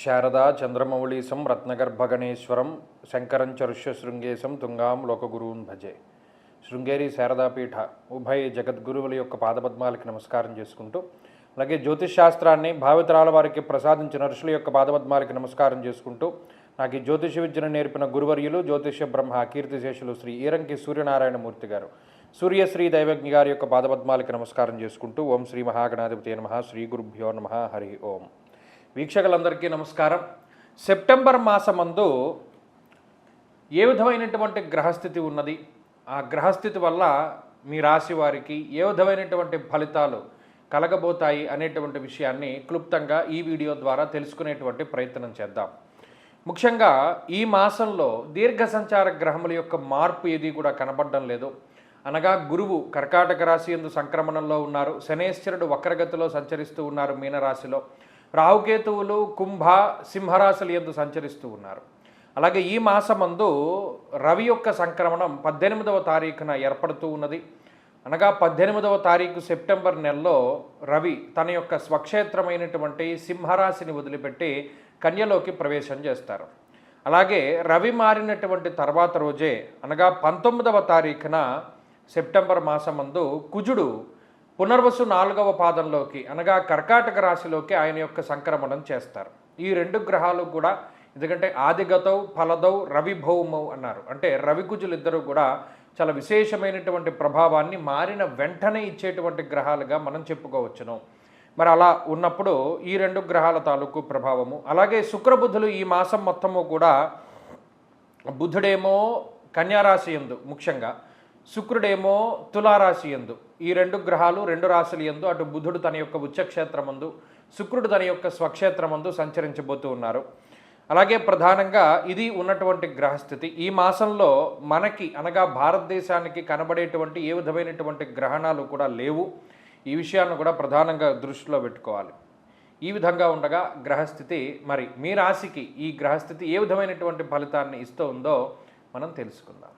శారదా చంద్రమౌళీశం రత్నగర్భగణేశ్వరం శంకరం చరుష్యశృంగేశం తుంగాం లోకగురువున్ భజే. శృంగేరి శారదాపీఠ ఉభయ జగద్గురువుల యొక్క పాదపద్మాలకి నమస్కారం చేసుకుంటూ, అలాగే జ్యోతిష్ శాస్త్రాన్ని భావితరాల వారికి ప్రసాదించిన ఋషుల యొక్క పాదపద్మాలకి నమస్కారం చేసుకుంటూ, నాకు ఈ జ్యోతిష విద్యను నేర్పిన గురువర్యులు జ్యోతిష బ్రహ్మ కీర్తిశేషులు శ్రీ ఈరంకి సూర్యనారాయణమూర్తి గారు, సూర్యశ్రీ దైవజ్ఞ గారి యొక్క పాదపద్మాలకి నమస్కారం చేసుకుంటూ, ఓం శ్రీ మహాగణాధిపతి నమః, శ్రీ గురుభ్యో నమః, హరి ఓం. వీక్షకులందరికీ నమస్కారం. సెప్టెంబర్ మాసమందు ఏ విధమైనటువంటి గ్రహస్థితి ఉన్నది, ఆ గ్రహస్థితి వల్ల మీ రాశి వారికి ఏ విధమైనటువంటి ఫలితాలు కలగబోతాయి అనేటువంటి విషయాన్ని క్లుప్తంగా ఈ వీడియో ద్వారా తెలుసుకునేటువంటి ప్రయత్నం చేద్దాం. ముఖ్యంగా ఈ మాసంలో దీర్ఘ సంచార గ్రహముల యొక్క మార్పు ఏది కూడా కనబడడం లేదు. అనగా గురువు కర్కాటక రాశి యందు సంక్రమణంలో ఉన్నారు, శనేశ్వరుడు వక్రగతిలో సంచరిస్తూ ఉన్నారు మీనరాశిలో, రాహుకేతువులు కుంభ సింహరాశుల యందు సంచరిస్తూ ఉన్నారు. అలాగే ఈ మాసమందు రవి యొక్క సంక్రమణం 18వ తారీఖున ఏర్పడుతూ ఉన్నది. అనగా 18వ తారీఖు సెప్టెంబర్ నెలలో రవి తన యొక్క స్వక్షేత్రమైనటువంటి సింహరాశిని వదిలిపెట్టి కన్యలోకి ప్రవేశం చేస్తారు. అలాగే రవి మారినటువంటి తర్వాత రోజే అనగా 19వ తారీఖున సెప్టెంబర్ మాసమందు కుజుడు పునర్వసు 4వ పాదంలోకి అనగా కర్కాటక రాశిలోకి ఆయన యొక్క సంక్రమణం చేస్తారు. ఈ రెండు గ్రహాలు కూడా, ఎందుకంటే ఆదిగతౌ ఫలదౌ రవి భౌమౌ అన్నారు, అంటే రవి కుజులు ఇద్దరు కూడా చాలా విశేషమైనటువంటి ప్రభావాన్ని మారిన వెంటనే ఇచ్చేటువంటి గ్రహాలుగా మనం చెప్పుకోవచ్చును. మరి అలా ఉన్నప్పుడు ఈ రెండు గ్రహాల తాలూకు ప్రభావము, అలాగే శుక్రబుధులు ఈ మాసం మొత్తము కూడా, బుధుడేమో కన్యారాశి యందు ముఖ్యంగా, శుక్రుడేమో తులారాశి యందు, ఈ రెండు గ్రహాలు రెండు రాశుల యందు, అటు బుధుడు తన యొక్క ఉచ్చక్షేత్రమందు, శుక్రుడు తన యొక్క స్వక్షేత్రమందు సంచరించబోతూ ఉన్నారు. అలాగే ప్రధానంగా ఇది ఉన్నటువంటి గ్రహస్థితి. ఈ మాసంలో మనకి అనగా భారతదేశానికి కనబడేటువంటి ఏ విధమైనటువంటి గ్రహణాలు కూడా లేవు. ఈ విషయాన్ని కూడా ప్రధానంగా దృష్టిలో పెట్టుకోవాలి. ఈ విధంగా ఉండగా గ్రహస్థితి, మరి మీ రాశికి ఈ గ్రహస్థితి ఏ విధమైనటువంటి ఫలితాన్ని ఇస్తూ ఉందో మనం తెలుసుకుందాం.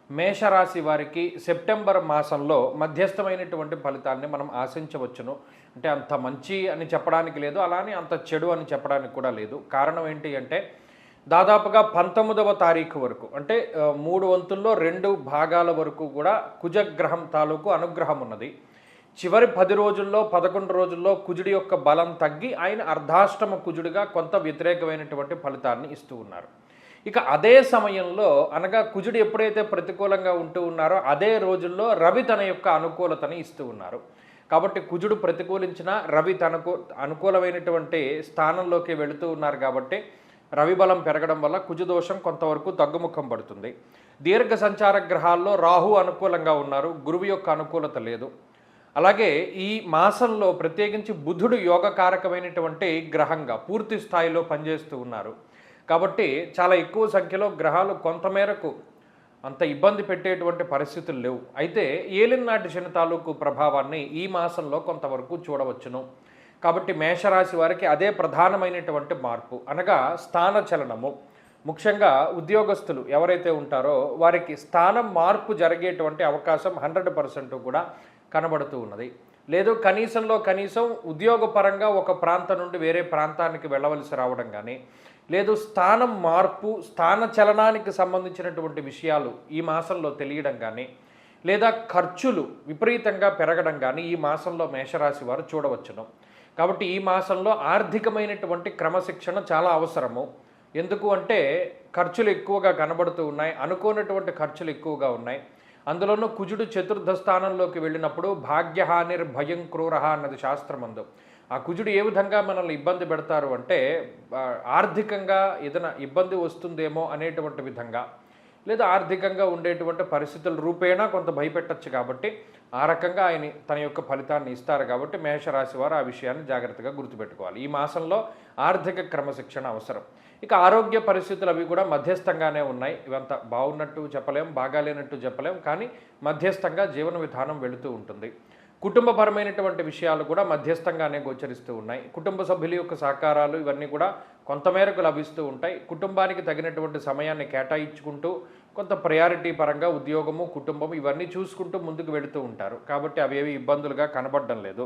మేషరాశి వారికి సెప్టెంబర్ మాసంలో మధ్యస్థమైనటువంటి ఫలితాన్ని మనం ఆశించవచ్చును. అంటే అంత మంచి అని చెప్పడానికి లేదు, అలానే అంత చెడు అని చెప్పడానికి కూడా లేదు. కారణం ఏంటి అంటే, దాదాపుగా 19వ తారీఖు వరకు, అంటే 3 వంతుల్లో 2 భాగాల వరకు కూడా కుజగ్రహం తాలూకు అనుగ్రహం ఉన్నది. చివరి 10 రోజుల్లో 11 రోజుల్లో కుజుడి యొక్క బలం తగ్గి ఆయన అర్ధాష్టమ కుజుడిగా కొంత వ్యతిరేకమైనటువంటి ఫలితాన్ని ఇస్తూ ఉన్నారు. ఇక అదే సమయంలో అనగా కుజుడు ఎప్పుడైతే ప్రతికూలంగా ఉంటూ ఉన్నారో అదే రోజుల్లో రవి తన యొక్క అనుకూలతని ఇస్తూ ఉన్నారు. కాబట్టి కుజుడు ప్రతికూలించిన రవి తనకు అనుకూలమైనటువంటి స్థానంలోకి వెళుతూ ఉన్నారు. కాబట్టి రవి బలం పెరగడం వల్ల కుజదోషం కొంతవరకు తగ్గుముఖం పడుతుంది. దీర్ఘ సంచార గ్రహాల్లో రాహు అనుకూలంగా ఉన్నారు, గురువు యొక్క అనుకూలత లేదు. అలాగే ఈ మాసంలో ప్రత్యేకించి బుధుడు యోగకారకమైనటువంటి గ్రహంగా పూర్తి స్థాయిలో పనిచేస్తూ ఉన్నారు. కాబట్టి చాలా ఎక్కువ సంఖ్యలో గ్రహాలు కొంతమేరకు అంత ఇబ్బంది పెట్టేటువంటి పరిస్థితులు లేవు. అయితే ఏలినాటి శని తాలూకు ప్రభావాన్ని ఈ మాసంలో కొంతవరకు చూడవచ్చును. కాబట్టి మేషరాశి వారికి అదే ప్రధానమైనటువంటి మార్పు, అనగా స్థాన చలనము. ముఖ్యంగా ఉద్యోగస్తులు ఎవరైతే ఉంటారో వారికి స్థానం మార్పు జరిగేటువంటి అవకాశం 100% కూడా కనబడుతూ ఉన్నది. లేదు కనీసం ఉద్యోగపరంగా ఒక ప్రాంతం నుండి వేరే ప్రాంతానికి వెళ్ళవలసి రావడం కానీ, లేదు స్థానం మార్పు స్థాన చలనానికి సంబంధించినటువంటి విషయాలు ఈ మాసంలో తెలియడం కానీ, లేదా ఖర్చులు విపరీతంగా పెరగడం కానీ ఈ మాసంలో మేషరాశి వారు చూడవచ్చును. కాబట్టి ఈ మాసంలో ఆర్థికమైనటువంటి క్రమశిక్షణ చాలా అవసరము. ఎందుకు అంటే ఖర్చులు ఎక్కువగా కనబడుతూ ఉన్నాయి, అనుకోనటువంటి ఖర్చులు ఎక్కువగా ఉన్నాయి. అందులోనూ కుజుడు 4థ స్థానంలోకి వెళ్ళినప్పుడు భాగ్యహానిర్భయం క్రూరహ అన్నది శాస్త్రమందు. ఆ కుజుడు ఏ విధంగా మనల్ని ఇబ్బంది పెడతారు అంటే, ఆర్థికంగా ఏదైనా ఇబ్బంది వస్తుందేమో అనేటువంటి విధంగా, లేదా ఆర్థికంగా ఉండేటువంటి పరిస్థితుల రూపేణా కొంత భయపెట్టచ్చు. కాబట్టి ఆ రకంగా ఆయన తన యొక్క ఫలితాన్ని ఇస్తారు. కాబట్టి మేషరాశి వారు ఆ విషయాన్ని జాగ్రత్తగా గుర్తుపెట్టుకోవాలి. ఈ మాసంలో ఆర్థిక క్రమశిక్షణ అవసరం. ఇక ఆరోగ్య పరిస్థితులు అవి కూడా మధ్యస్థంగానే ఉన్నాయి. ఇవంతా బాగున్నట్టు చెప్పలేం, బాగాలేనట్టు చెప్పలేం, కానీ మధ్యస్థంగా జీవన విధానం వెళుతూ ఉంటుంది. కుటుంబపరమైనటువంటి విషయాలు కూడా మధ్యస్థంగానే గోచరిస్తూ ఉన్నాయి. కుటుంబ సభ్యుల యొక్క సహకారాలు ఇవన్నీ కూడా కొంతమేరకు లభిస్తూ ఉంటాయి. కుటుంబానికి తగినటువంటి సమయాన్ని కేటాయించుకుంటూ కొంత ప్రయారిటీ పరంగా ఉద్యోగము కుటుంబం ఇవన్నీ చూసుకుంటూ ముందుకు వెళుతూ ఉంటారు. కాబట్టి అవేవి ఇబ్బందులుగా కనబడడం లేదు.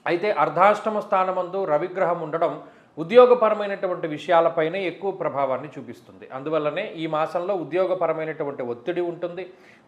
అయితే అర్ధాష్టమ స్థానమందు రవిగ్రహం ఉండడం ఉద్యోగపరమైనటువంటి విషయాలపైనే ఎక్కువ ప్రభావాన్ని చూపిస్తుంది. అందువల్లనే ఈ మాసంలో ఉద్యోగపరమైనటువంటి ఒత్తిడి ఉంటుంది.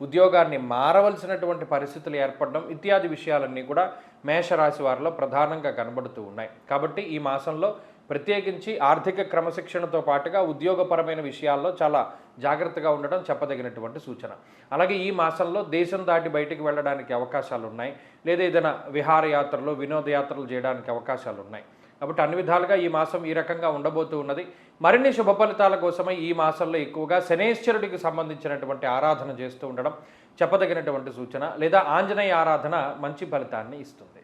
ఉద్యోగాన్ని మారవలసినటువంటి పరిస్థితులు ఏర్పడడం ఇత్యాది విషయాలన్నీ కూడా మేషరాశి వారిలో ప్రధానంగా కనబడుతూ ఉన్నాయి. కాబట్టి ఈ మాసంలో ప్రత్యేకించి ఆర్థిక క్రమశిక్షణతో పాటుగా ఉద్యోగపరమైన విషయాల్లో చాలా జాగ్రత్తగా ఉండడం చెప్పదగినటువంటి సూచన. అలాగే ఈ మాసంలో దేశం దాటి బయటికి వెళ్ళడానికి అవకాశాలు ఉన్నాయి, లేదా ఏదైనా విహారయాత్రలు వినోదయాత్రలు చేయడానికి అవకాశాలు ఉన్నాయి. కాబట్టి అన్ని విధాలుగా ఈ మాసం ఈ రకంగా ఉండబోతూ ఉన్నది. మరిన్ని శుభ ఫలితాల కోసమై ఈ మాసంలో ఎక్కువగా శనేశ్వరుడికి సంబంధించినటువంటి ఆరాధన చేస్తూ ఉండడం చెప్పదగినటువంటి సూచన, లేదా ఆంజనేయ ఆరాధన మంచి ఫలితాన్ని ఇస్తుంది.